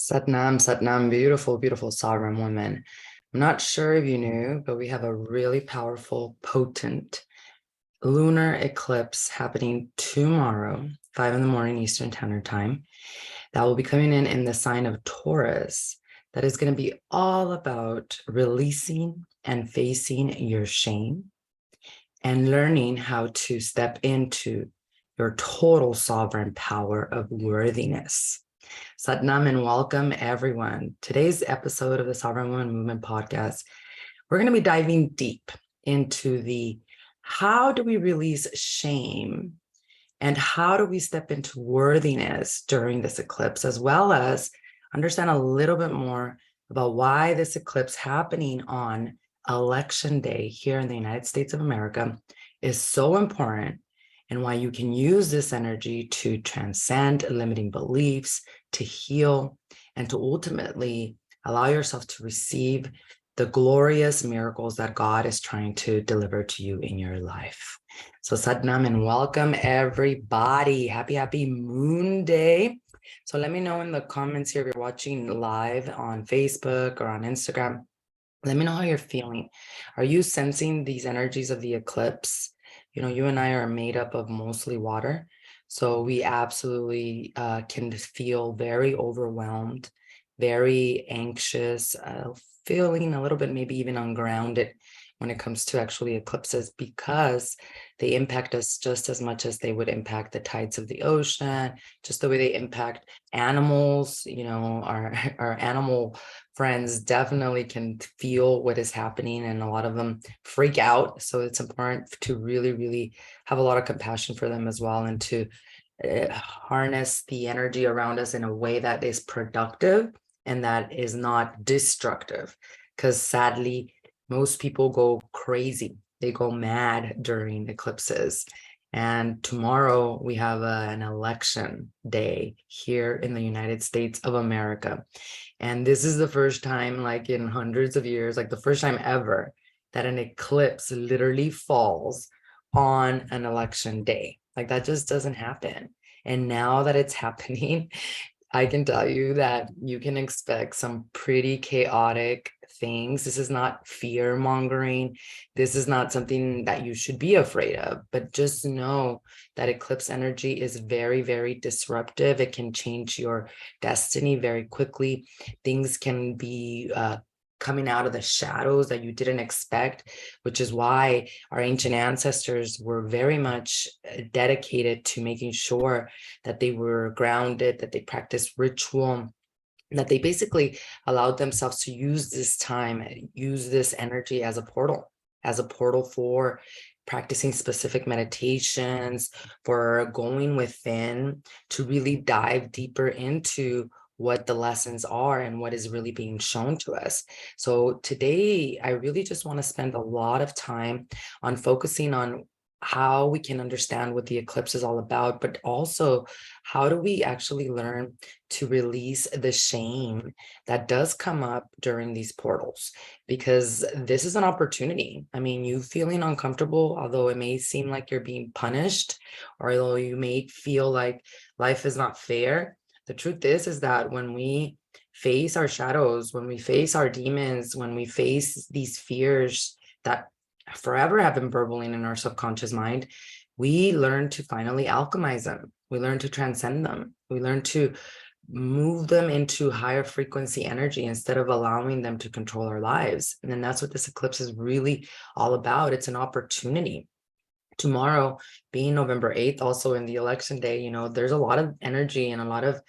Satnam, Satnam, beautiful, beautiful sovereign woman. I'm not sure if you knew, but we have a really powerful, potent lunar eclipse happening tomorrow, 5 in the morning Eastern Standard Time. That will be coming in the sign of Taurus. That is going to be all about releasing and facing your shame and learning how to step into your total sovereign power of worthiness. Satnam and welcome everyone. Today's episode of the Sovereign Woman Movement podcast, we're going to be diving deep into the how do we release shame and how do we step into worthiness during this eclipse, as well as understand a little bit more about why this eclipse happening on Election Day here in the United States of America is so important, and why you can use this energy to transcend limiting beliefs, to heal, and to ultimately allow yourself to receive the glorious miracles that God is trying to deliver to you in your life. So Satnam and welcome everybody. Happy Moon Day. So let me know in the comments here if you're watching live on Facebook or on Instagram. Let me know how you're feeling. Are you sensing these energies of the eclipse? You know, you and I are made up of mostly water. So we absolutely can feel very overwhelmed, very anxious, feeling a little bit maybe even ungrounded when it comes to actually eclipses, because they impact us just as much as they would impact the tides of the ocean, just the way they impact animals. You know, our animal friends definitely can feel what is happening, and a lot of them freak out. So it's important to really have a lot of compassion for them as well, and to harness the energy around us in a way that is productive and that is not destructive. Because sadly, most people go crazy. They go mad during eclipses. And tomorrow we have an election day here in the United States of America. And this is the first time, like in hundreds of years, like the first time ever, that an eclipse literally falls on an election day. Like that just doesn't happen. And now that it's happening, I can tell you that you can expect some pretty chaotic things. This is not fear mongering. This is not something that you should be afraid of, but just know that eclipse energy is very disruptive. It can change your destiny very quickly. Things can be coming out of the shadows that you didn't expect, which is why our ancient ancestors were very much dedicated to making sure that they were grounded, that they practiced ritual, that they basically allowed themselves to use this time, use this energy as a portal for practicing specific meditations, for going within to really dive deeper into what the lessons are and what is really being shown to us. So today, I really just want to spend a lot of time on focusing on how we can understand what the eclipse is all about, but also how do we actually learn to release the shame that does come up during these portals, because this is an opportunity. I mean, you feeling uncomfortable, although it may seem like you're being punished, or although you may feel like life is not fair, the truth is that when we face our shadows, when we face our demons, when we face these fears that forever have been burbling in our subconscious mind, we learn to finally alchemize them. We learn to transcend them. We learn to move them into higher frequency energy instead of allowing them to control our lives. And then that's what this eclipse is really all about. It's an opportunity. Tomorrow being November 8th, also in the election day, you know, there's a lot of energy and a lot of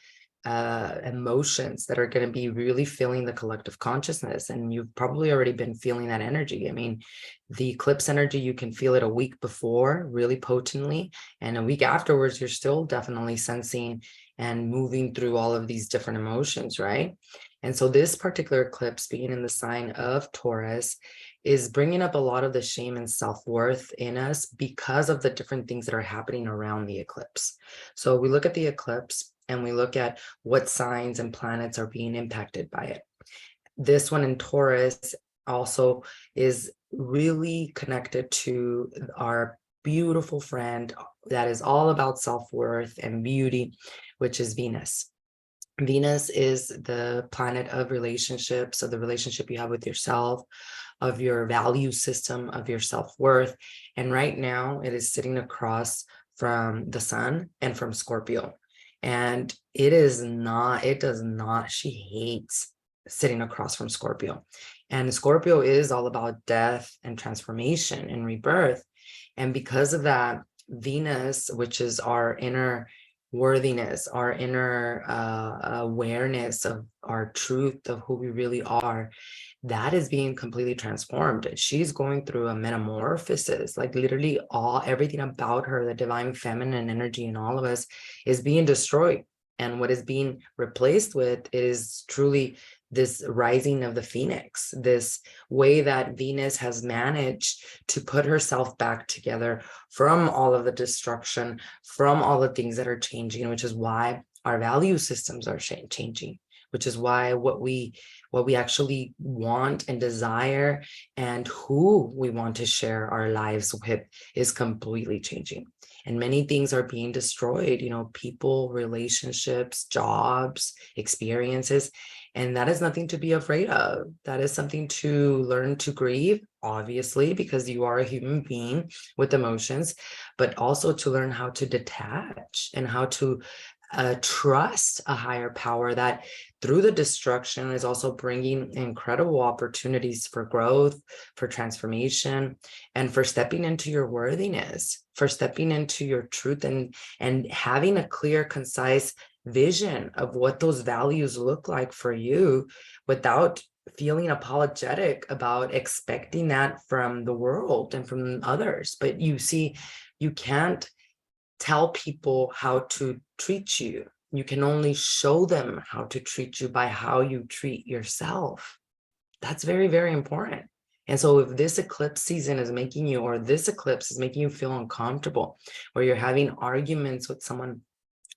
emotions that are going to be really filling the collective consciousness. And you've probably already been feeling that energy. I mean, the eclipse energy, you can feel it a week before really potently, and a week afterwards, you're still definitely sensing and moving through all of these different emotions, right? And so this particular eclipse, being in the sign of Taurus, is bringing up a lot of the shame and self-worth in us because of the different things that are happening around the eclipse. So we look at the eclipse and we look at what signs and planets are being impacted by it. This one in Taurus also is really connected to our beautiful friend that is all about self-worth and beauty, which is Venus. Venus is the planet of relationships, of the relationship you have with yourself, of your value system, of your self-worth. And right now it is sitting across from the sun and from Scorpio. And it does not, she hates sitting across from Scorpio. And Scorpio is all about death and transformation and rebirth. And because of that, Venus, which is our inner worthiness, our inner awareness of our truth of who we really are, that is being completely transformed. She's going through a metamorphosis, like literally everything about her, the divine feminine energy in all of us, is being destroyed. And what is being replaced with is truly this rising of the phoenix, this way that Venus has managed to put herself back together from all of the destruction, from all the things that are changing, which is why our value systems are changing, which is why what we actually want and desire and who we want to share our lives with is completely changing. And many things are being destroyed, people, relationships, jobs, experiences. And that is nothing to be afraid of. That is something to learn to grieve, obviously, because you are a human being with emotions, but also to learn how to detach and how to trust a higher power that through the destruction is also bringing incredible opportunities for growth, for transformation, and for stepping into your worthiness, for stepping into your truth, and having a clear, concise vision of what those values look like for you without feeling apologetic about expecting that from the world and from others. But you see, you can't tell people how to treat you. You can only show them how to treat you by how you treat yourself. That's very, very important. And so if this eclipse season is making you, or this eclipse is making you feel uncomfortable, or you're having arguments with someone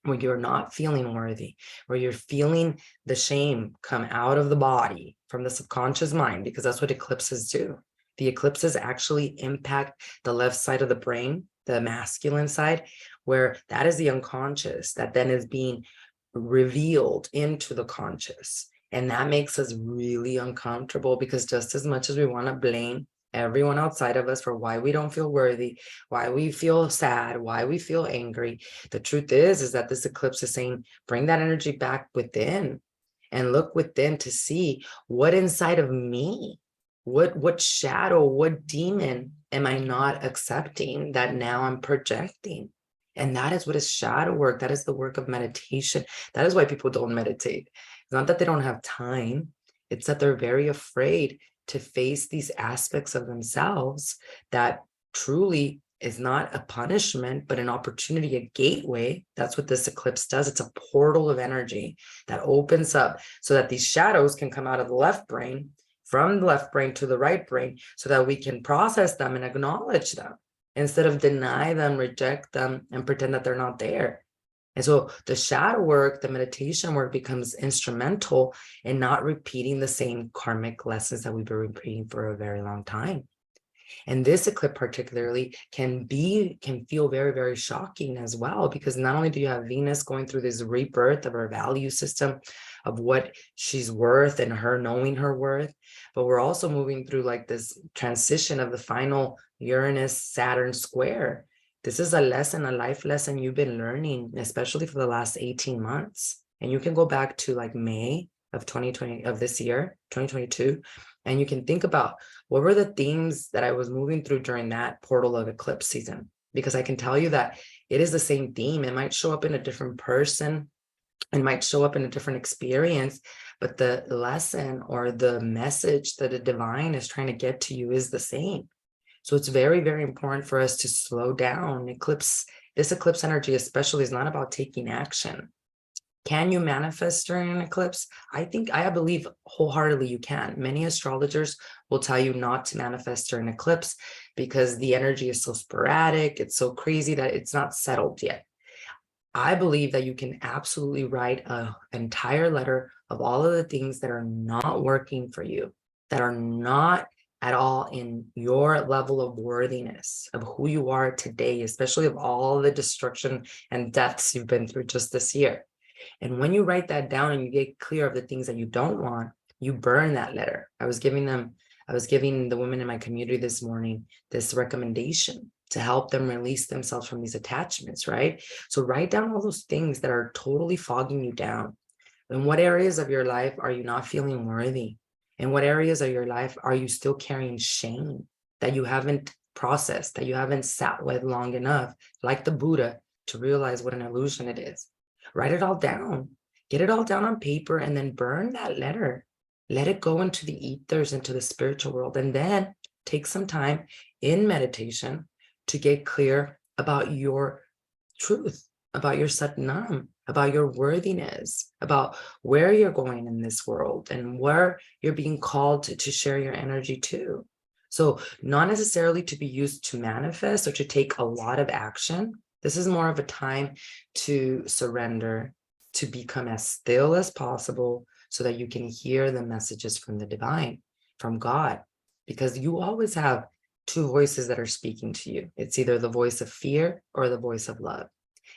where you're not feeling worthy, where you're feeling the shame come out of the body from the subconscious mind, because that's what eclipses do. The eclipses actually impact the left side of the brain, the masculine side, where that is the unconscious that then is being revealed into the conscious. And that makes us really uncomfortable, because just as much as we want to blame everyone outside of us for why we don't feel worthy, why we feel sad, why we feel angry, the truth is that this eclipse is saying, bring that energy back within and look within to see what inside of me, what shadow, what demon am I not accepting that now I'm projecting? And that is what is shadow work. That is the work of meditation. That is why people don't meditate. It's not that they don't have time. It's that they're very afraid to face these aspects of themselves that truly is not a punishment, but an opportunity, a gateway. That's what this eclipse does. It's a portal of energy that opens up so that these shadows can come out of the left brain, from the left brain to the right brain, so that we can process them and acknowledge them instead of deny them, reject them, and pretend that they're not there. And so the shadow work, the meditation work becomes instrumental in not repeating the same karmic lessons that we've been repeating for a very long time. And this eclipse particularly can feel very, very shocking as well, because not only do you have Venus going through this rebirth of her value system, of what she's worth and her knowing her worth, but we're also moving through like this transition of the final Uranus-Saturn square. This is a lesson, a life lesson you've been learning, especially for the last 18 months. And you can go back to like May of 2020, of this year, 2022, and you can think about what were the themes that I was moving through during that portal of eclipse season, because I can tell you that it is the same theme. It might show up in a different person, it might show up in a different experience, but the lesson or the message that the divine is trying to get to you is the same. So it's very, very important for us to slow down. This eclipse energy especially is not about taking action. Can you manifest during an eclipse? I believe wholeheartedly you can. Many astrologers will tell you not to manifest during an eclipse because the energy is so sporadic, it's so crazy that it's not settled yet. I believe that you can absolutely write an entire letter of all of the things that are not working for you, that are not at all in your level of worthiness of who you are today, especially of all the destruction and deaths you've been through just this year. And when you write that down and you get clear of the things that you don't want, you burn that letter. I was giving the women in my community this morning this recommendation to help them release themselves from these attachments, right? So write down all those things that are totally fogging you down. In what areas of your life are you not feeling worthy? In what areas of your life are you still carrying shame that you haven't processed, that you haven't sat with long enough, like the Buddha, to realize what an illusion it is? Write it all down, get it all down on paper, and then burn that letter. Let it go into the ethers, into the spiritual world, and then take some time in meditation to get clear about your truth, about your Satnam, about your worthiness, about where you're going in this world and where you're being called to share your energy to. So not necessarily to be used to manifest or to take a lot of action. This is more of a time to surrender, to become as still as possible so that you can hear the messages from the divine, from God, because you always have two voices that are speaking to you. It's either the voice of fear or the voice of love.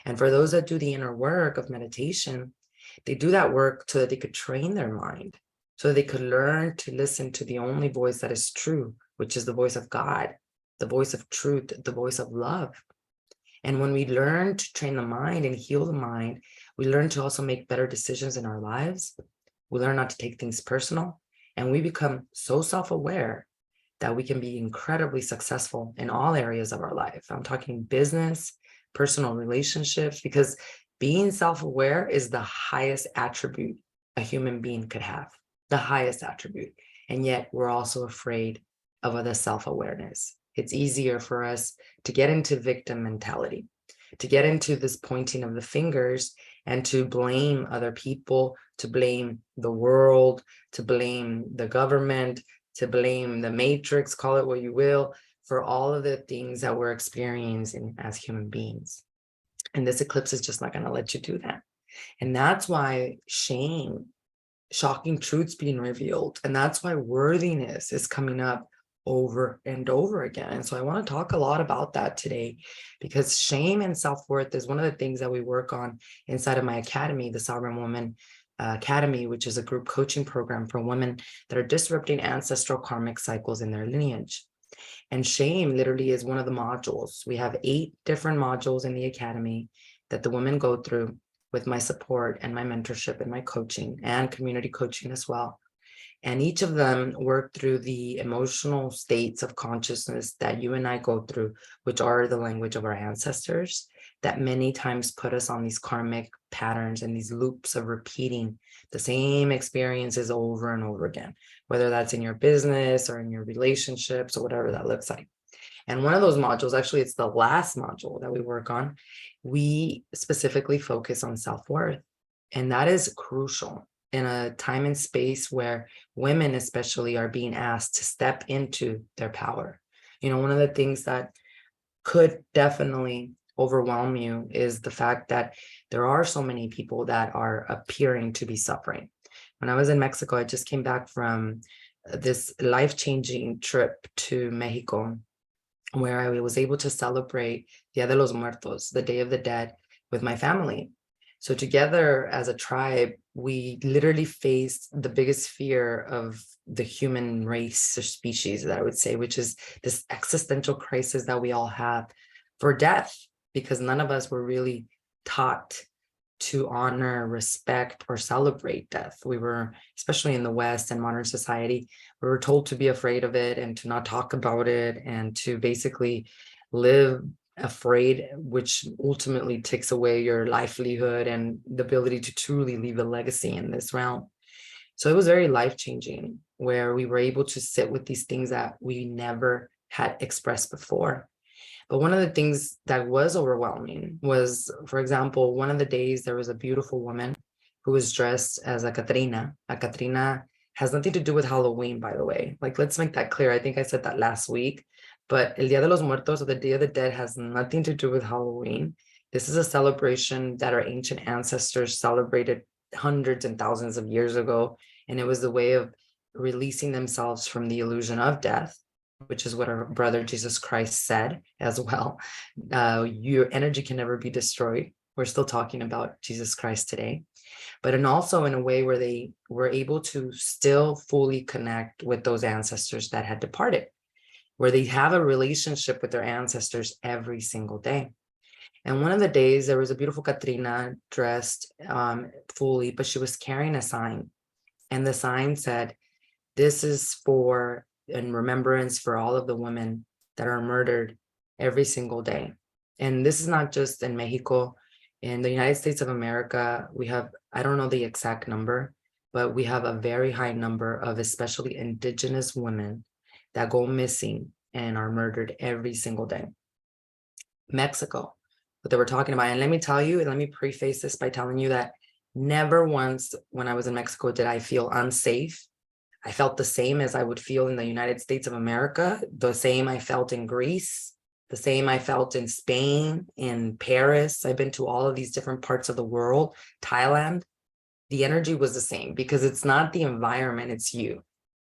And for those that do the inner work of meditation, they do that work so that they could train their mind, so that they could learn to listen to the only voice that is true, which is the voice of God, the voice of truth, the voice of love. And when we learn to train the mind and heal the mind, we learn to also make better decisions in our lives. We learn not to take things personal, and we become so self-aware that we can be incredibly successful in all areas of our life. I'm talking business, personal relationships, because being self-aware is the highest attribute a human being could have, the highest attribute. And yet we're also afraid of the self-awareness. It's easier for us to get into victim mentality, to get into this pointing of the fingers and to blame other people, to blame the world, to blame the government, to blame the matrix, call it what you will, for all of the things that we're experiencing as human beings. And this eclipse is just not going to let you do that. And that's why shame, shocking truths being revealed, and that's why worthiness is coming up over and over again. And so I want to talk a lot about that today, because shame and self-worth is one of the things that we work on inside of my academy, the Sovereign Woman Academy, which is a group coaching program for women that are disrupting ancestral karmic cycles in their lineage. And shame literally is one of the modules. We have 8 different modules in the academy that the women go through with my support and my mentorship and my coaching and community coaching as well. And each of them work through the emotional states of consciousness that you and I go through, which are the language of our ancestors, that many times put us on these karmic patterns and these loops of repeating the same experiences over and over again, whether that's in your business or in your relationships or whatever that looks like. And one of those modules, actually, it's the last module that we work on, we specifically focus on self-worth. And that is crucial in a time and space where women especially are being asked to step into their power. You know, one of the things that could definitely overwhelm you is the fact that there are so many people that are appearing to be suffering. When I was in Mexico, I just came back from this life-changing trip to Mexico, where I was able to celebrate Dia de los Muertos, the Day of the Dead, with my family. So together as a tribe, we literally faced the biggest fear of the human race or species, that I would say, which is this existential crisis that we all have for death, because none of us were really taught to honor, respect, or celebrate death. We were, especially in the West and modern society, we were told to be afraid of it and to not talk about it and to basically live afraid, which ultimately takes away your livelihood and the ability to truly leave a legacy in this realm. So it was very life-changing, where we were able to sit with these things that we never had expressed before. But one of the things that was overwhelming was, for example, one of the days there was a beautiful woman who was dressed as a Catrina. A Catrina has nothing to do with Halloween, by the way. Like, let's make that clear. I think I said that last week, but El Dia de los Muertos, or the Day of the Dead, has nothing to do with Halloween. This is a celebration that our ancient ancestors celebrated hundreds and thousands of years ago. And it was the way of releasing themselves from the illusion of death, which is what our brother Jesus Christ said as well. Your energy can never be destroyed. We're still talking about Jesus Christ today. but also in a way where they were able to still fully connect with those ancestors that had departed, where they have a relationship with their ancestors every single day. And one of the days there was a beautiful Catrina dressed fully, but she was carrying a sign. And the sign said, "This is for in remembrance for all of the women that are murdered every single day." And this is not just in Mexico. In the United States of America, we have, I don't know the exact number, but we have a very high number of especially indigenous women that go missing and are murdered every single day. Mexico, what they were talking about. And let me tell you, and let me preface this by telling you that never once when I was in Mexico did I feel unsafe. I felt the same as I would feel in the United States of America, the same I felt in Greece, the same I felt in Spain, in Paris. I've been to all of these different parts of the world, Thailand. The energy was the same because it's not the environment, it's you.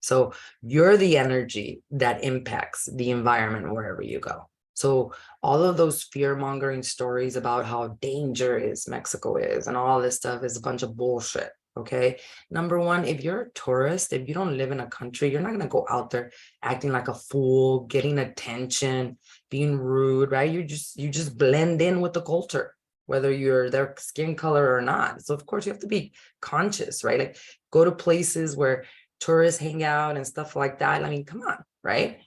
So you're the energy that impacts the environment wherever you go. So all of those fear-mongering stories about how dangerous Mexico is and all this stuff is a bunch of bullshit. Okay. Number one, if you're a tourist, if you don't live in a country, you're not going to go out there acting like a fool, getting attention, being rude, right? You just blend in with the culture, whether you're their skin color or not. So of course you have to be conscious, right? Like go to places where tourists hang out and stuff like that. I mean, come on, right?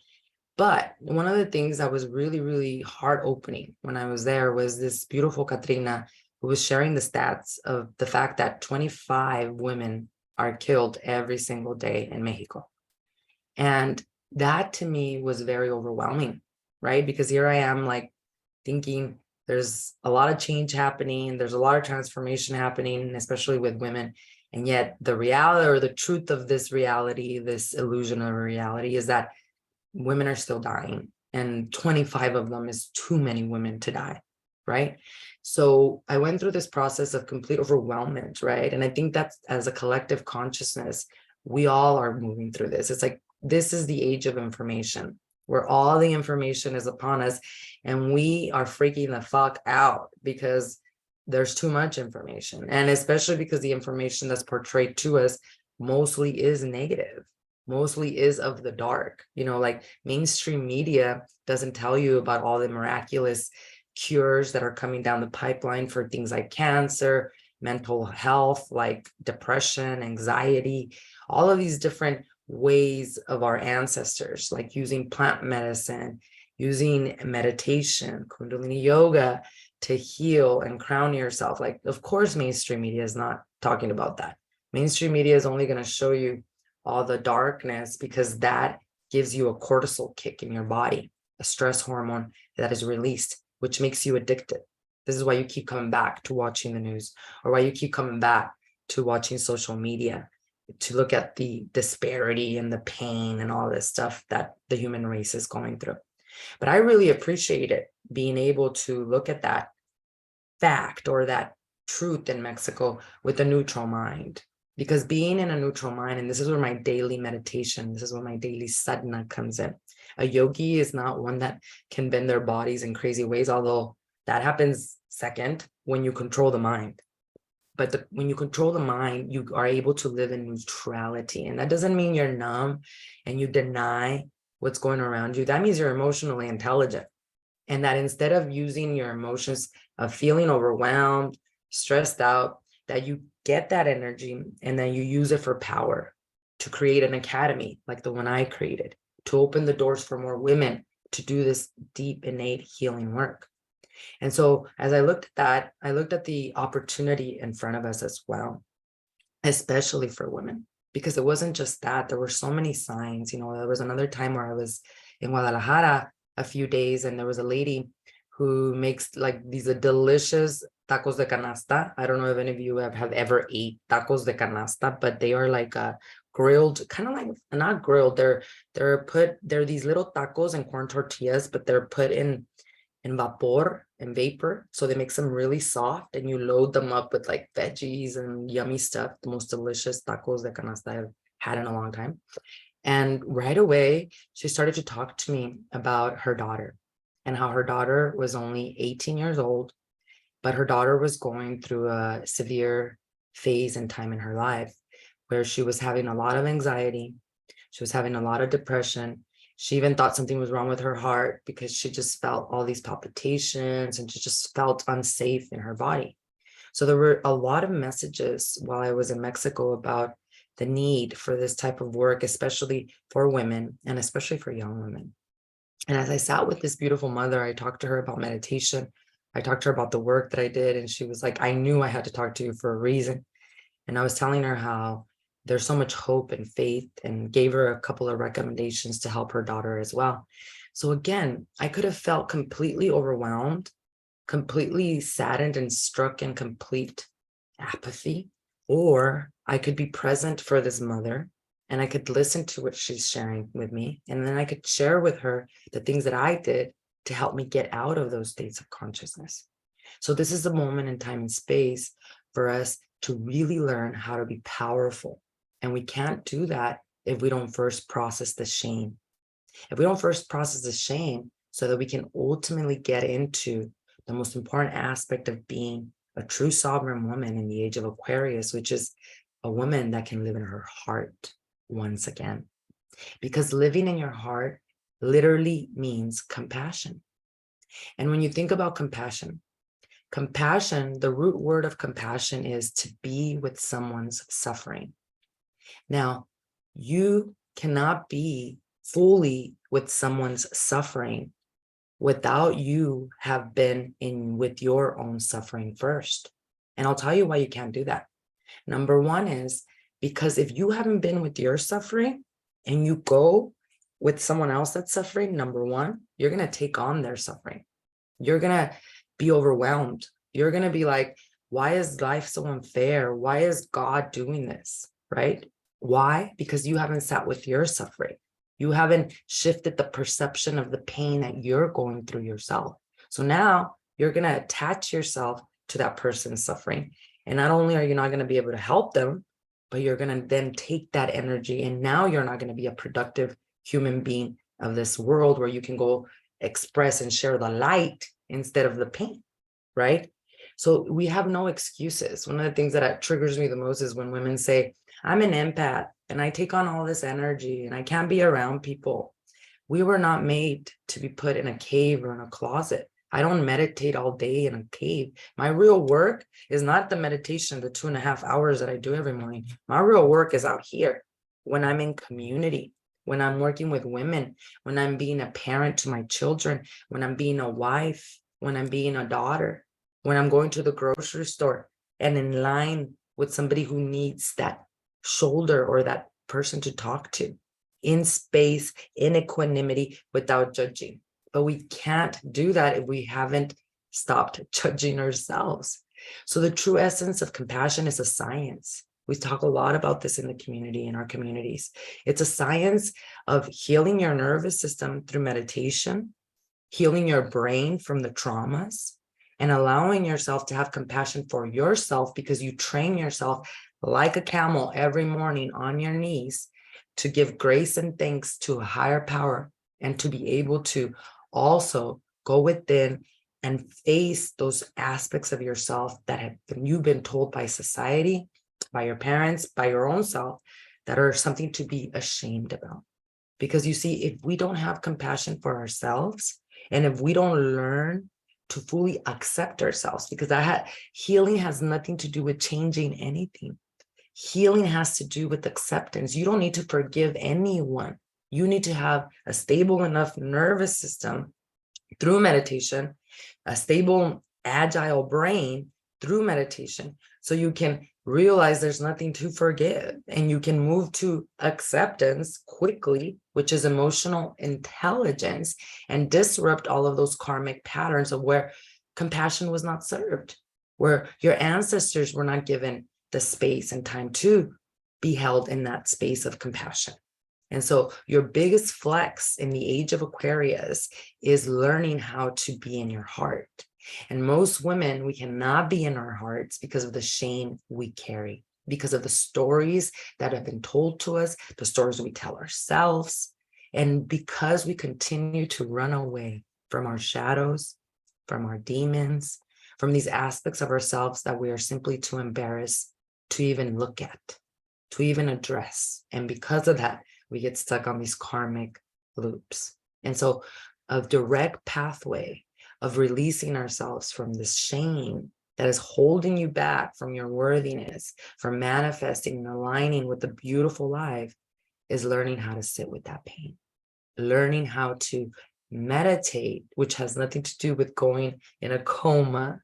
But one of the things that was really, really heart opening when I was there was this beautiful Katrina who was sharing the stats of the fact that 25 women are killed every single day in Mexico. And that to me was very overwhelming, right? Because here I am like thinking there's a lot of change happening, there's a lot of transformation happening, especially with women. And yet the reality or the truth of this reality, this illusion of reality is that women are still dying, and 25 of them is too many women to die, right? So I went through this process of complete overwhelmment, right? And I think that's as a collective consciousness, we all are moving through this. It's like, this is the age of information where all the information is upon us and we are freaking the fuck out because there's too much information. And especially because the information that's portrayed to us mostly is negative, mostly is of the dark. You know, like mainstream media doesn't tell you about all the miraculous cures that are coming down the pipeline for things like cancer, mental health, like depression, anxiety, all of these different ways of our ancestors, like using plant medicine, using meditation, Kundalini yoga to heal and crown yourself. Like, of course, mainstream media is not talking about that. Mainstream media is only going to show you all the darkness because that gives you a cortisol kick in your body, a stress hormone that is released, which makes you addicted. This is why you keep coming back to watching the news, or why you keep coming back to watching social media, to look at the disparity and the pain and all this stuff that the human race is going through. But I really appreciated being able to look at that fact or that truth in Mexico with a neutral mind. Because being in a neutral mind, and this is where my daily meditation, this is where my daily sadhana comes in. A yogi is not one that can bend their bodies in crazy ways, although that happens second when you control the mind. But when you control the mind, you are able to live in neutrality. And that doesn't mean you're numb and you deny what's going around you. That means you're emotionally intelligent. And that instead of using your emotions of feeling overwhelmed, stressed out, that you get that energy and then you use it for power to create an academy like the one I created, to open the doors for more women to do this deep, innate healing work. And so as I looked at that, I looked at the opportunity in front of us as well, especially for women, because it wasn't just that. There were so many signs. You know, there was another time where I was in Guadalajara a few days and there was a lady who makes like these delicious tacos de canasta. I don't know if any of you have ever ate tacos de canasta, but they are like grilled, kind of like, not grilled, they're these little tacos and corn tortillas, but they're put in vapor and vapor, so they make them really soft and you load them up with like veggies and yummy stuff. The most delicious tacos de canasta I've had in a long time. And right away she started to talk to me about her daughter and how her daughter was only 18 years old, but her daughter was going through a severe phase and time in her life where she was having a lot of anxiety. She was having a lot of depression. She even thought something was wrong with her heart because she just felt all these palpitations and she just felt unsafe in her body. So there were a lot of messages while I was in Mexico about the need for this type of work, especially for women and especially for young women. And as I sat with this beautiful mother, I talked to her about meditation. I talked to her about the work that I did. And she was like, I knew I had to talk to you for a reason. And I was telling her how there's so much hope and faith, and gave her a couple of recommendations to help her daughter as well. So again, I could have felt completely overwhelmed, completely saddened and struck in complete apathy, or I could be present for this mother and I could listen to what she's sharing with me. And then I could share with her the things that I did to help me get out of those states of consciousness. So this is a moment in time and space for us to really learn how to be powerful. And we can't do that if we don't first process the shame. If we don't first process the shame so that we can ultimately get into the most important aspect of being a true sovereign woman in the age of Aquarius, which is a woman that can live in her heart once again. Because living in your heart literally means compassion. And when you think about compassion, the root word of compassion is to be with someone's suffering. Now, you cannot be fully with someone's suffering without you have been in with your own suffering first. And I'll tell you why you can't do that. Number one is because if you haven't been with your suffering and you go with someone else that's suffering, number one, you're going to take on their suffering. You're going to be overwhelmed. You're going to be like, why is life so unfair? Why is God doing this? Right? Why? Because you haven't sat with your suffering. You haven't shifted the perception of the pain that you're going through yourself. So now you're going to attach yourself to that person's suffering. And not only are you not going to be able to help them, but you're going to then take that energy. And now you're not going to be a productive human being of this world where you can go express and share the light instead of the pain, right? So we have no excuses. One of the things that triggers me the most is when women say, I'm an empath and I take on all this energy and I can't be around people. We were not made to be put in a cave or in a closet. I don't meditate all day in a cave. My real work is not the meditation, the 2.5 hours that I do every morning. My real work is out here when I'm in community, when I'm working with women, when I'm being a parent to my children, when I'm being a wife, when I'm being a daughter, when I'm going to the grocery store and in line with somebody who needs that shoulder or that person to talk to, in space, in equanimity, without judging. But we can't do that if we haven't stopped judging ourselves. So the true essence of compassion is a science. We talk a lot about this in the community, in our communities. It's a science of healing your nervous system through meditation, healing your brain from the traumas, and allowing yourself to have compassion for yourself because you train yourself like a camel every morning on your knees to give grace and thanks to a higher power and to be able to also go within and face those aspects of yourself that have you've been told by society, by your parents, by your own self, that are something to be ashamed about. Because you see, if we don't have compassion for ourselves, and if we don't learn to fully accept ourselves, because healing has nothing to do with changing anything. Healing has to do with acceptance. You don't need to forgive anyone. You need to have a stable enough nervous system through meditation, a stable, agile brain through meditation, so you can realize there's nothing to forgive and you can move to acceptance quickly, which is emotional intelligence, and disrupt all of those karmic patterns of where compassion was not served, where your ancestors were not given the space and time to be held in that space of compassion. And so your biggest flex in the age of Aquarius is learning how to be in your heart. And most women, we cannot be in our hearts because of the shame we carry, because of the stories that have been told to us, the stories we tell ourselves, and because we continue to run away from our shadows, from our demons, from these aspects of ourselves that we are simply too embarrassed to even look at, to even address. And because of that, we get stuck on these karmic loops. And so a direct pathway of releasing ourselves from this shame that is holding you back from your worthiness, from manifesting and aligning with the beautiful life, is learning how to sit with that pain, learning how to meditate, which has nothing to do with going in a coma,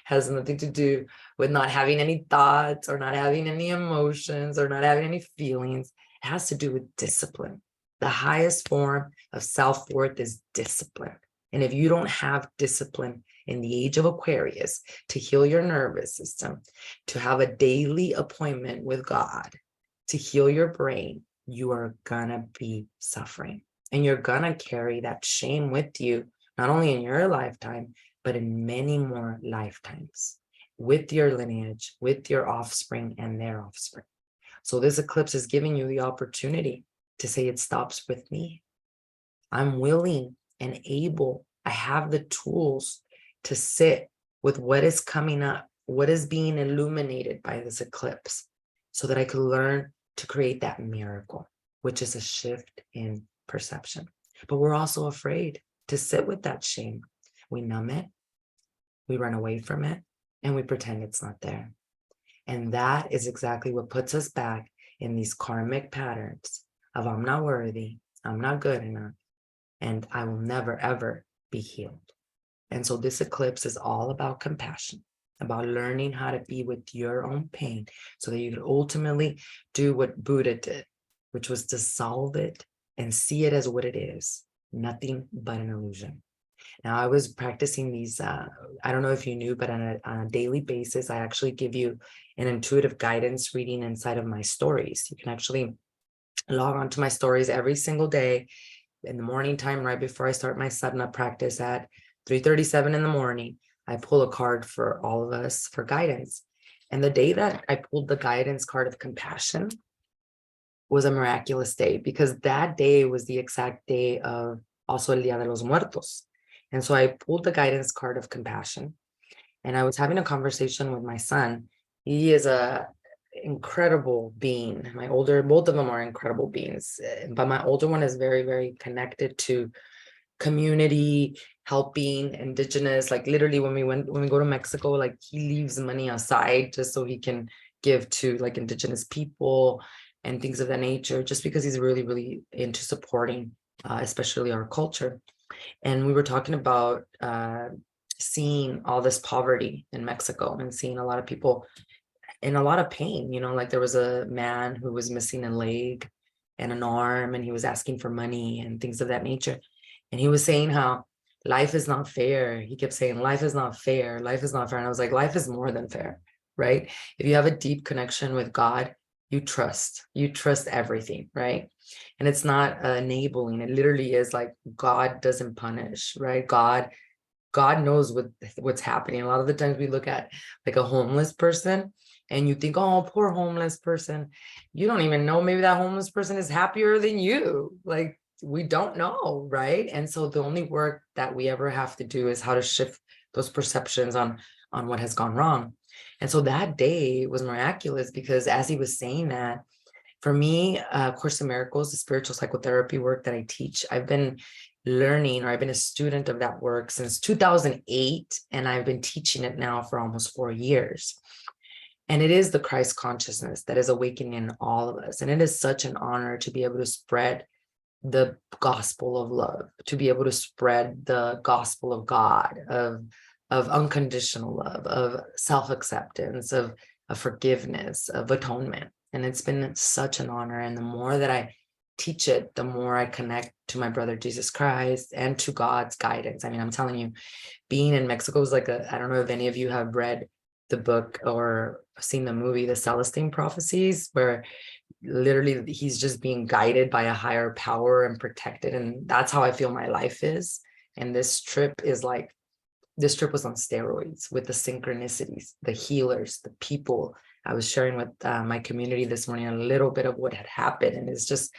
has nothing to do with not having any thoughts or not having any emotions or not having any feelings. It has to do with discipline. The highest form of self-worth is discipline. And if you don't have discipline in the age of Aquarius to heal your nervous system, to have a daily appointment with God, to heal your brain, you are gonna be suffering. And you're gonna carry that shame with you, not only in your lifetime, but in many more lifetimes, with your lineage, with your offspring and their offspring. So this eclipse is giving you the opportunity to say it stops with me. I'm willing and able. I have the tools to sit with what is coming up, what is being illuminated by this eclipse, so that I could learn to create that miracle, which is a shift in perception. But we're also afraid to sit with that shame. We numb it, we run away from it, and we pretend it's not there. And that is exactly what puts us back in these karmic patterns of I'm not worthy, I'm not good enough, and I will never, ever be healed. And so this eclipse is all about compassion, about learning how to be with your own pain so that you can ultimately do what Buddha did, which was to solve it and see it as what it is, nothing but an illusion. Now, I was practicing these, I don't know if you knew, but on a daily basis, I actually give you an intuitive guidance reading inside of my stories. You can actually log on to my stories every single day in the morning time, right before I start my sadhana practice at 3:37 in the morning. I pull a card for all of us for guidance. And the day that I pulled the guidance card of compassion was a miraculous day, because that day was the exact day of also El Día de los Muertos. And so I pulled the guidance card of compassion, and I was having a conversation with my son. He is a incredible being. Both of them are incredible beings, but my older one is very, very connected to community, helping indigenous. Like literally when we go to Mexico, like he leaves money aside just so he can give to like indigenous people and things of that nature, just because he's really, really into supporting, especially our culture. And we were talking about seeing all this poverty in Mexico and seeing a lot of people in a lot of pain. Like there was a man who was missing a leg and an arm, and he was asking for money and things of that nature. And he was saying how life is not fair. He kept saying, life is not fair. Life is not fair. And I was like, life is more than fair, right? If you have a deep connection with God, you trust everything, right? And it's not enabling. It literally is like God doesn't punish, right? God knows what's happening. A lot of the times we look at like a homeless person and you think, oh, poor homeless person. You don't even know, maybe that homeless person is happier than you. Like, we don't know, right? And so the only work that we ever have to do is how to shift those perceptions on what has gone wrong. And so that day was miraculous, because as he was saying that, for me, Course in Miracles, the spiritual psychotherapy work that I teach, I've been learning, or I've been a student of that work since 2008, and I've been teaching it now for almost 4 years. And it is the Christ consciousness that is awakening in all of us. And it is such an honor to be able to spread the gospel of love, to be able to spread the gospel of God, of unconditional love, of self-acceptance, of forgiveness, of atonement. And it's been such an honor. And the more that I teach it, the more I connect to my brother Jesus Christ and to God's guidance. I mean, I'm telling you, being in Mexico is like I don't know if any of you have read the book or seen the movie, The Celestine Prophecies, where literally he's just being guided by a higher power and protected. And that's how I feel my life is. And this trip was on steroids, with the synchronicities, the healers, the people. I was sharing with my community this morning a little bit of what had happened. And it's just,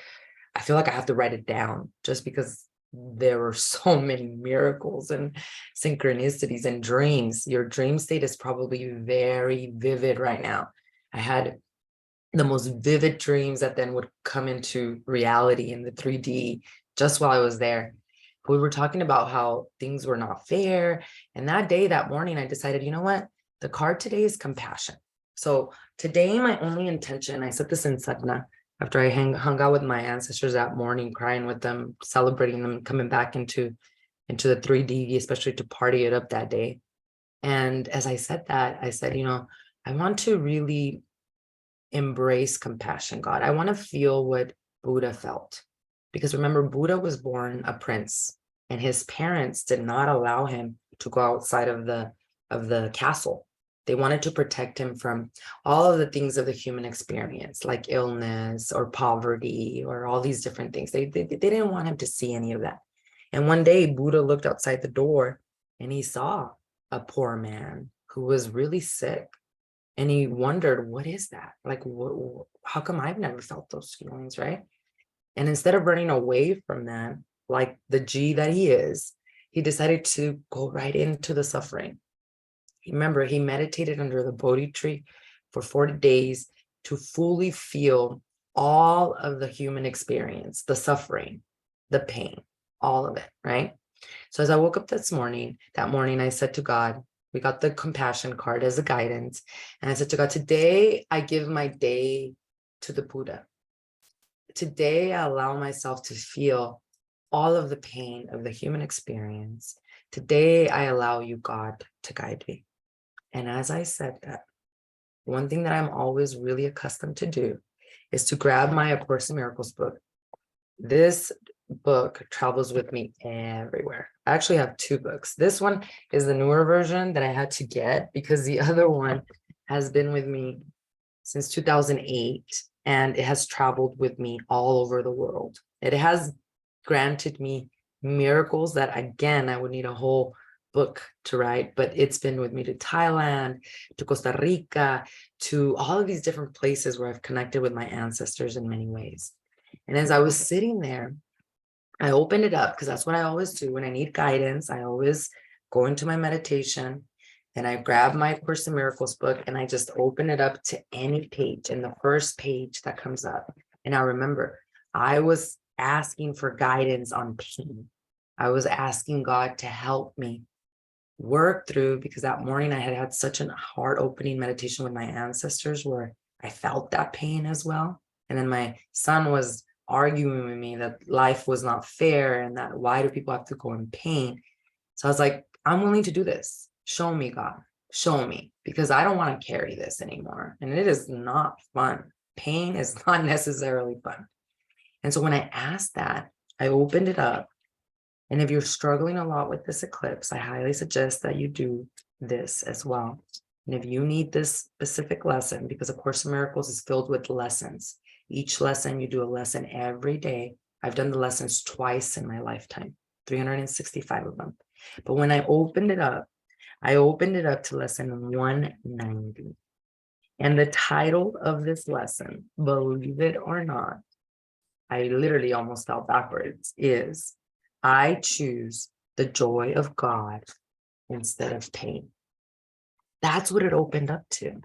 I feel like I have to write it down, just because there were so many miracles and synchronicities and dreams. Your dream state is probably very vivid right now. I had the most vivid dreams that then would come into reality in the 3D just while I was there. We were talking about how things were not fair. And that day, that morning, I decided, you know what? The card today is compassion. So today, my only intention, I said this in Sadhana after I hung out with my ancestors that morning, crying with them, celebrating them, coming back into the 3D, especially to party it up that day. And as I said that, I said, I want to really embrace compassion, God. I want to feel what Buddha felt. Because remember, Buddha was born a prince, and his parents did not allow him to go outside of the castle. They wanted to protect him from all of the things of the human experience, like illness or poverty or all these different things. They didn't want him to see any of that. And one day, Buddha looked outside the door and he saw a poor man who was really sick. And he wondered, what is that? Like, how come I've never felt those feelings, right? And instead of running away from that, like the G that he is, he decided to go right into the suffering. Remember, he meditated under the Bodhi tree for 40 days to fully feel all of the human experience, the suffering, the pain, all of it, right? So as I woke up that morning, I said to God, we got the compassion card as a guidance. And I said to God, today I give my day to the Buddha. Today I allow myself to feel all of the pain of the human experience. Today I allow you, God, to guide me. And as I said that, one thing that I'm always really accustomed to do is to grab my A Course in Miracles book. This book travels with me everywhere. I actually have two books. This one is the newer version that I had to get because the other one has been with me since 2008, and it has traveled with me all over the world. It has granted me miracles that, again, I would need a whole book to write, but it's been with me to Thailand, to Costa Rica, to all of these different places where I've connected with my ancestors in many ways. And as I was sitting there, I opened it up because that's what I always do when I need guidance. I always go into my meditation and I grab my Course in Miracles book and I just open it up to any page, and the first page that comes up. And I remember I was asking for guidance on pain. I was asking God to help me work through, because that morning I had such a heart opening meditation with my ancestors where I felt that pain as well. And then my son was arguing with me that life was not fair and that why do people have to go in pain? So I was like, I'm willing to do this. Show me, God, show me, because I don't want to carry this anymore. And it is not fun. Pain is not necessarily fun. And so when I asked that, I opened it up. And if you're struggling a lot with this eclipse, I highly suggest that you do this as well. And if you need this specific lesson, because A Course in Miracles is filled with lessons. Each lesson, you do a lesson every day. I've done the lessons twice in my lifetime, 365 of them. But when I opened it up to lesson 190. And the title of this lesson, believe it or not, I literally almost fell backwards, is I choose the joy of God instead of pain. That's what it opened up to.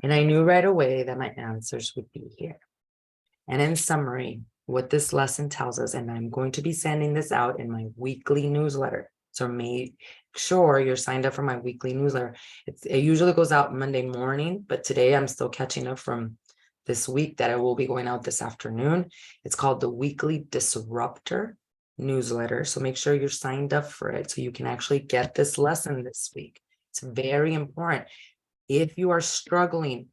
And I knew right away that my answers would be here. And in summary, what this lesson tells us, and I'm going to be sending this out in my weekly newsletter. So make sure you're signed up for my weekly newsletter. It usually goes out Monday morning, but today I'm still catching up from this week that I will be going out this afternoon. It's called the Weekly Disruptor newsletter. So make sure you're signed up for it so you can actually get this lesson this week. It's very important. If you are struggling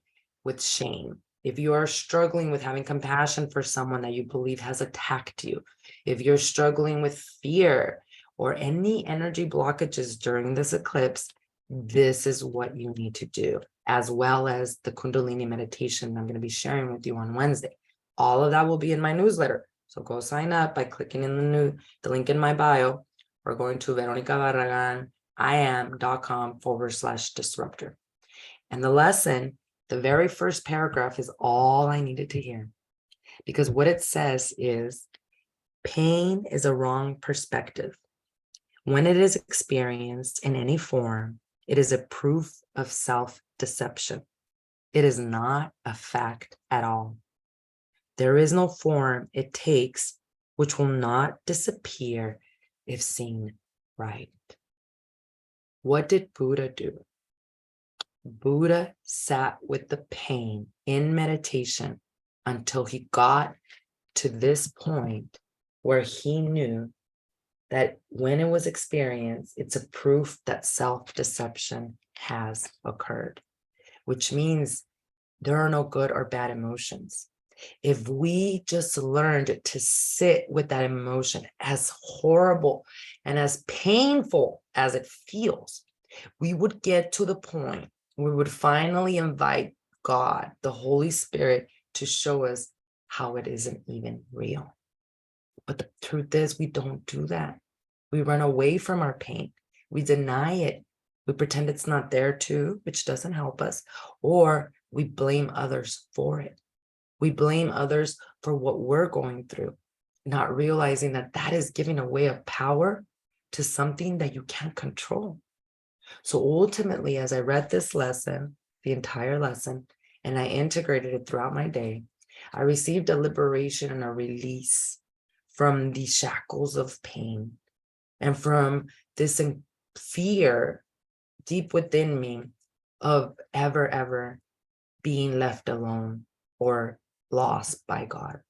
with shame, if you are struggling with having compassion for someone that you believe has attacked you, if you're struggling with fear or any energy blockages during this eclipse, this is what you need to do, as well as the Kundalini meditation I'm going to be sharing with you on Wednesday. All of that will be in my newsletter. So go sign up by clicking in the link in my bio or going to veronicabarraganiam.com/disruptor. And the lesson, the very first paragraph, is all I needed to hear, because what it says is pain is a wrong perspective. When it is experienced in any form, it is a proof of self-deception. It is not a fact at all. There is no form it takes which will not disappear if seen right. What did Buddha do? Buddha sat with the pain in meditation until he got to this point where he knew that when it was experienced, it's a proof that self-deception has occurred, which means there are no good or bad emotions. If we just learned to sit with that emotion, as horrible and as painful as it feels, we would get to the point where we would finally invite God, the Holy Spirit, to show us how it isn't even real. But the truth is, we don't do that. We run away from our pain. We deny it. We pretend it's not there too, which doesn't help us, or we blame others for it. We blame others for what we're going through, not realizing that that is giving away of power to something that you can't control. So ultimately, as I read this lesson, the entire lesson, and I integrated it throughout my day, I received a liberation and a release from the shackles of pain and from this fear deep within me of ever being left alone or lost by God.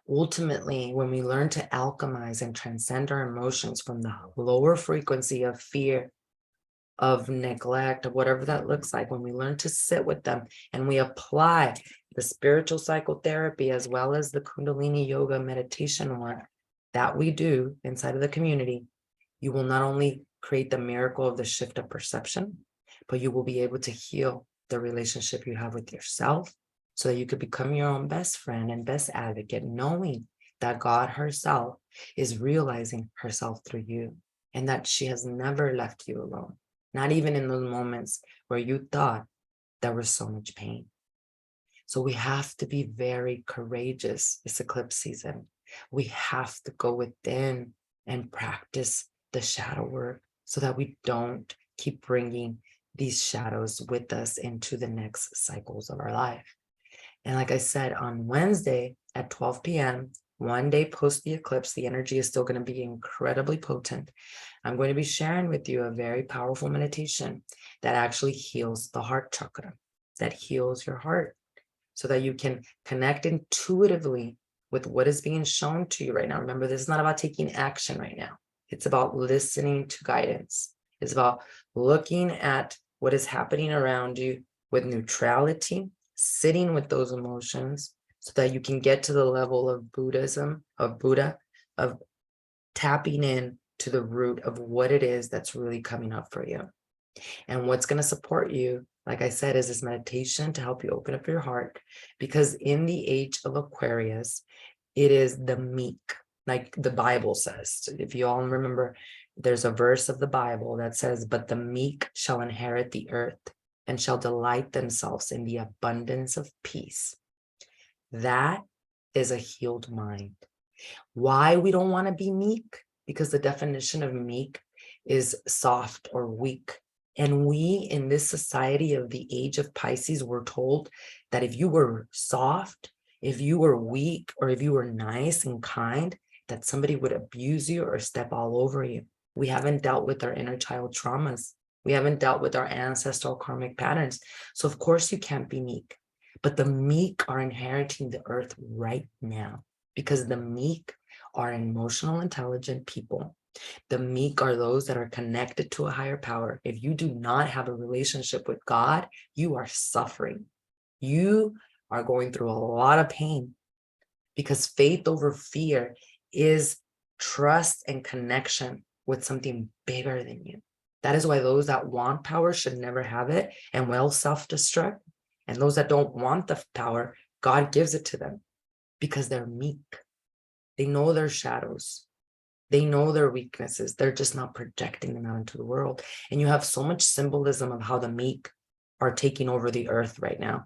Ultimately, when we learn to alchemize and transcend our emotions from the lower frequency of fear, of neglect, of whatever that looks like, when we learn to sit with them and we apply the spiritual psychotherapy as well as the Kundalini yoga meditation work that we do inside of the community, you will not only create the miracle of the shift of perception, but you will be able to heal the relationship you have with yourself so that you could become your own best friend and best advocate, knowing that God herself is realizing herself through you and that she has never left you alone, not even in those moments where you thought there was so much pain. So we have to be very courageous this eclipse season. We have to go within and practice the shadow work so that we don't keep bringing these shadows with us into the next cycles of our life. And like I said, on Wednesday at 12 p.m., one day post the eclipse, the energy is still going to be incredibly potent. I'm going to be sharing with you a very powerful meditation that actually heals the heart chakra, that heals your heart so that you can connect intuitively with what is being shown to you right now. Remember, this is not about taking action right now. It's about listening to guidance. It's about looking at what is happening around you with neutrality, sitting with those emotions so that you can get to the level of Buddhism, of Buddha, of tapping in to the root of what it is that's really coming up for you. And what's going to support you, like I said, is this meditation to help you open up your heart, because in the age of Aquarius, it is the meek, like the Bible says. If you all remember, there's a verse of the Bible that says, "But the meek shall inherit the earth and shall delight themselves in the abundance of peace." That is a healed mind. Why we don't want to be meek? Because the definition of meek is soft or weak. And we, in this society of the age of Pisces, were told that if you were soft, if you were weak, or if you were nice and kind, that somebody would abuse you or step all over you. We haven't dealt with our inner child traumas. We haven't dealt with our ancestral karmic patterns. So of course you can't be meek. But the meek are inheriting the earth right now, because the meek are emotional, intelligent people. The meek are those that are connected to a higher power. If you do not have a relationship with God, you are suffering. You are going through a lot of pain, because faith over fear is trust and connection with something bigger than you. That is why those that want power should never have it and will self-destruct. And those that don't want the power, God gives it to them because they're meek. They know their shadows. They know their weaknesses. They're just not projecting them out into the world. And you have so much symbolism of how the meek are taking over the earth right now.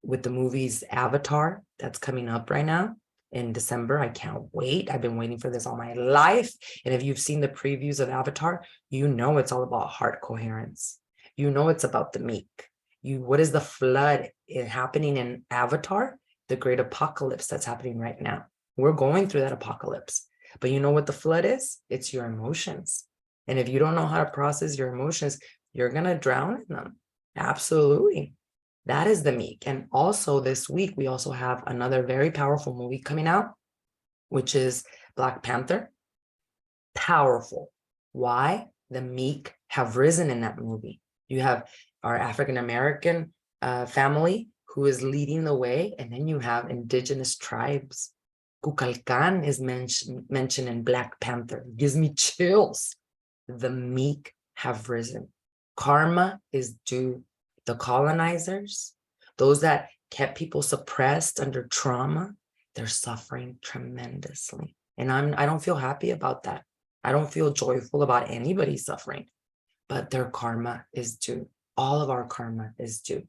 With the movies Avatar, that's coming up right now in December. I can't wait. I've been waiting for this all my life. And if you've seen the previews of Avatar, you know it's all about heart coherence. You know it's about the meek. What is the flood happening in Avatar? The great apocalypse that's happening right now. We're going through that apocalypse. But you know what the flood is? It's your emotions. And if you don't know how to process your emotions, you're going to drown in them. Absolutely. That is the meek. And also this week, we also have another very powerful movie coming out, which is Black Panther. Powerful. Why? The meek have risen in that movie. You have our African-American family who is leading the way. And then you have indigenous tribes. Kukulkan is mentioned in Black Panther. It gives me chills. The meek have risen. Karma is due. The colonizers, those that kept people suppressed under trauma, they're suffering tremendously. And I don't feel happy about that. I don't feel joyful about anybody suffering, but their karma is due. All of our karma is due.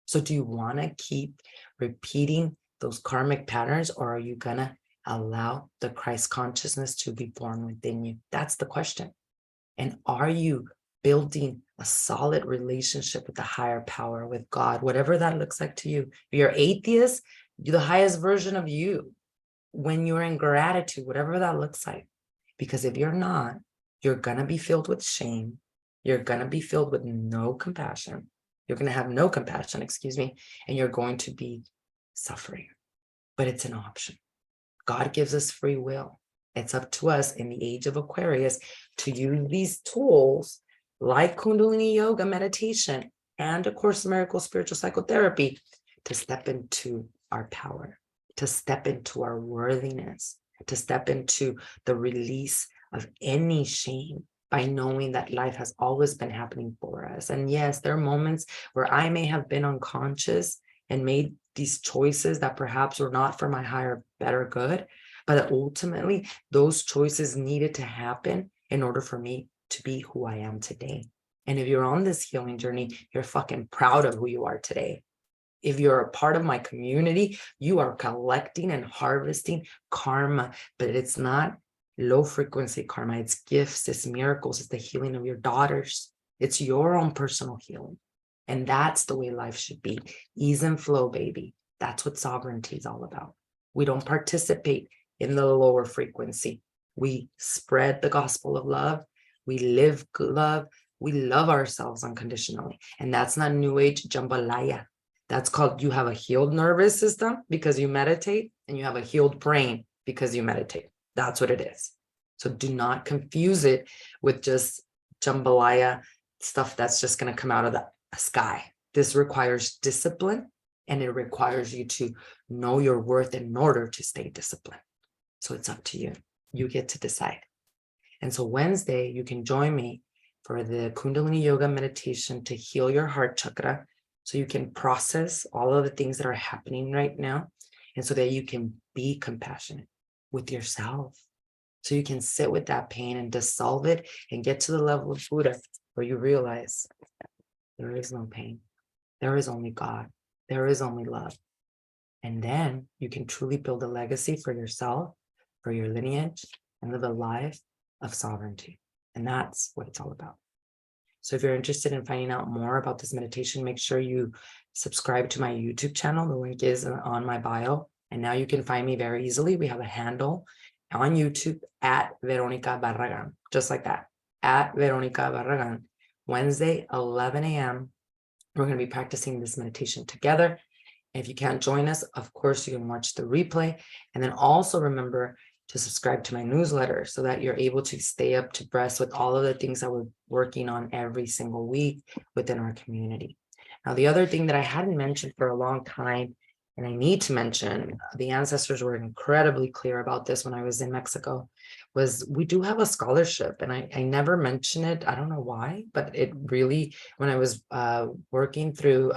So do you want to keep repeating those karmic patterns, or are you going to allow the Christ consciousness to be born within you? That's the question. And are you building a solid relationship with the higher power, with God, whatever that looks like to you? If you're atheist, you're the highest version of you. When you're in gratitude, whatever that looks like. Because if you're not, you're going to be filled with shame. You're going to be filled with no compassion. You're going to have no compassion, and you're going to be suffering. But it's an option. God gives us free will. It's up to us in the age of Aquarius to use these tools like Kundalini Yoga meditation and A Course in Miracles spiritual psychotherapy to step into our power, to step into our worthiness, to step into the release of any shame by knowing that life has always been happening for us. And yes, there are moments where I may have been unconscious and made these choices that perhaps were not for my higher, better good, but ultimately those choices needed to happen in order for me to be who I am today. And if you're on this healing journey, you're fucking proud of who you are today. If you're a part of my community, you are collecting and harvesting karma, but it's not low frequency karma. It's gifts, it's miracles, it's the healing of your daughters. It's your own personal healing. And that's the way life should be. Ease and flow, baby. That's what sovereignty is all about. We don't participate in the lower frequency. We spread the gospel of love. We live love. We love ourselves unconditionally. And that's not new age jambalaya. That's called, you have a healed nervous system because you meditate, and you have a healed brain because you meditate. That's what it is. So do not confuse it with just jambalaya stuff that's just going to come out of the sky. This requires discipline, and it requires you to know your worth in order to stay disciplined. So it's up to you. You get to decide. And so Wednesday, you can join me for the Kundalini Yoga meditation to heal your heart chakra, so you can process all of the things that are happening right now, and so that you can be compassionate with yourself. So you can sit with that pain and dissolve it and get to the level of Buddha where you realize there is no pain. There is only God. There is only love. And then you can truly build a legacy for yourself, for your lineage, and live a life of sovereignty. And that's what it's all about. So if you're interested in finding out more about this meditation, make sure you subscribe to my YouTube channel. The link is on my bio. And now you can find me very easily. We have a handle on YouTube at Veronica Barragan, just like that, at Veronica Barragan. Wednesday, 11 a.m. We're going to be practicing this meditation together. If you can't join us, of course, you can watch the replay. And then also remember to subscribe to my newsletter so that you're able to stay up to breast with all of the things that we're working on every single week within our community. Now, the other thing that I hadn't mentioned for a long time, and I need to mention, the ancestors were incredibly clear about this when I was in Mexico, was we do have a scholarship, and I never mention it. I don't know why, but it really, when I was working through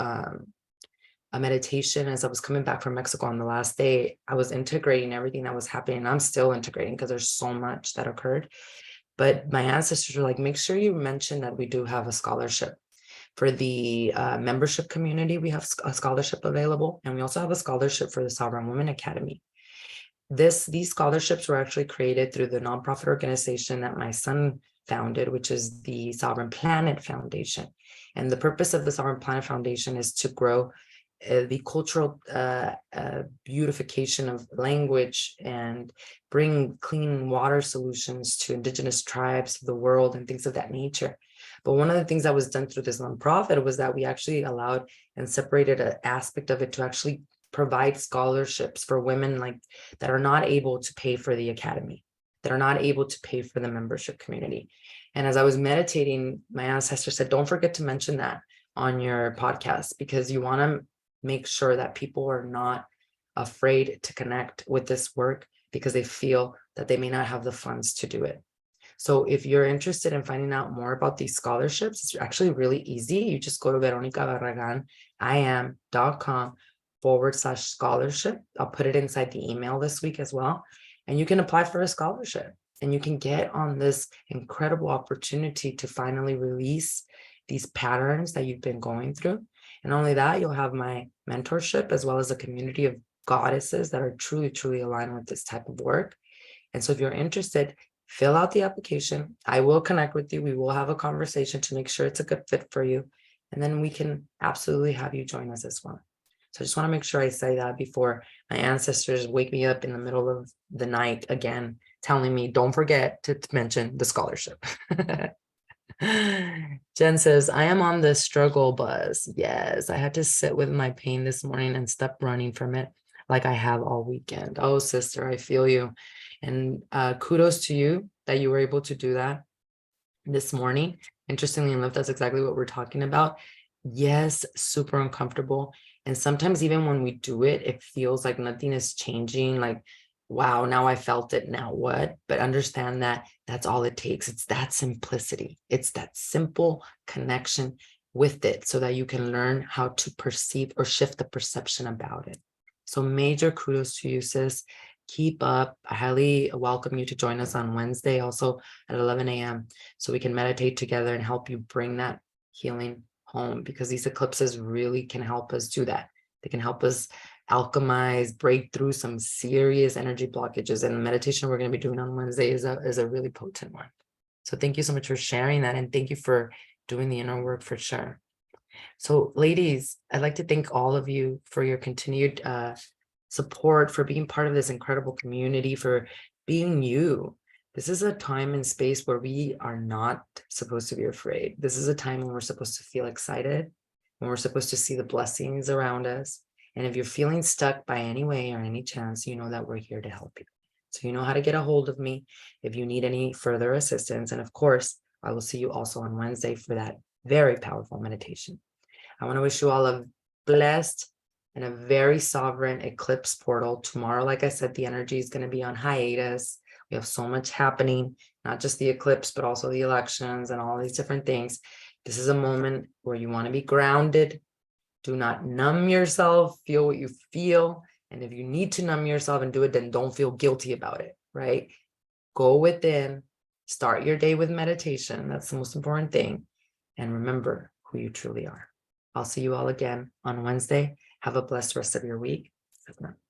a meditation as I was coming back from Mexico on the last day, I was integrating everything that was happening. And I'm still integrating because there's so much that occurred. But my ancestors were like, make sure you mention that we do have a scholarship. For the membership community, we have a scholarship available. And we also have a scholarship for the Sovereign Women Academy. These scholarships were actually created through the nonprofit organization that my son founded, which is the Sovereign Planet Foundation. And the purpose of the Sovereign Planet Foundation is to grow the cultural beautification of language and bring clean water solutions to indigenous tribes of the world and things of that nature. But one of the things that was done through this nonprofit was that we actually allowed and separated an aspect of it to actually provide scholarships for women like that are not able to pay for the academy, that are not able to pay for the membership community. And as I was meditating, my ancestor said, don't forget to mention that on your podcast, because you want to make sure that people are not afraid to connect with this work because they feel that they may not have the funds to do it. So if you're interested in finding out more about these scholarships, it's actually really easy. You just go to veronicabarraganiam.com/scholarship. I'll put it inside the email this week as well. And you can apply for a scholarship and you can get on this incredible opportunity to finally release these patterns that you've been going through. And not only that, you'll have my mentorship as well as a community of goddesses that are truly, truly aligned with this type of work. And so if you're interested, fill out the application. I will connect with you. We will have a conversation to make sure it's a good fit for you. And then we can absolutely have you join us as well. So I just want to make sure I say that before my ancestors wake me up in the middle of the night again, telling me, don't forget to mention the scholarship. Jen says, I am on the struggle bus. Yes, I had to sit with my pain this morning and stop running from it like I have all weekend. Oh, sister, I feel you. And kudos to you that you were able to do that this morning. Interestingly enough, that's exactly what we're talking about. Yes, super uncomfortable. And sometimes even when we do it, it feels like nothing is changing. Like, wow, now I felt it, now what? But understand that that's all it takes. It's that simplicity. It's that simple connection with it so that you can learn how to perceive or shift the perception about it. So major kudos to you, sis. Keep up. I highly welcome you to join us on Wednesday, also at 11 a.m. so we can meditate together and help you bring that healing home, because these eclipses really can help us do that. They can help us alchemize, break through some serious energy blockages. And the meditation we're going to be doing on Wednesday is a really potent one. So thank you so much for sharing that. And thank you for doing the inner work for sure. So ladies, I'd like to thank all of you for your continued support, for being part of this incredible community, for being you. This is a time and space where we are not supposed to be afraid. This is a time when we're supposed to feel excited, when we're supposed to see the blessings around us. And if you're feeling stuck by any way or any chance, you know that we're here to help you. So you know how to get a hold of me if you need any further assistance. And of course, I will see you also on Wednesday for that very powerful meditation. I want to wish you all a blessed and a very sovereign eclipse portal. Tomorrow, like I said, the energy is going to be on hiatus. We have so much happening, not just the eclipse, but also the elections and all these different things. This is a moment where you want to be grounded. Do not numb yourself. Feel what you feel. And if you need to numb yourself and do it, then don't feel guilty about it, right? Go within, start your day with meditation. That's the most important thing. And remember who you truly are. I'll see you all again on Wednesday. Have a blessed rest of your week. Good night.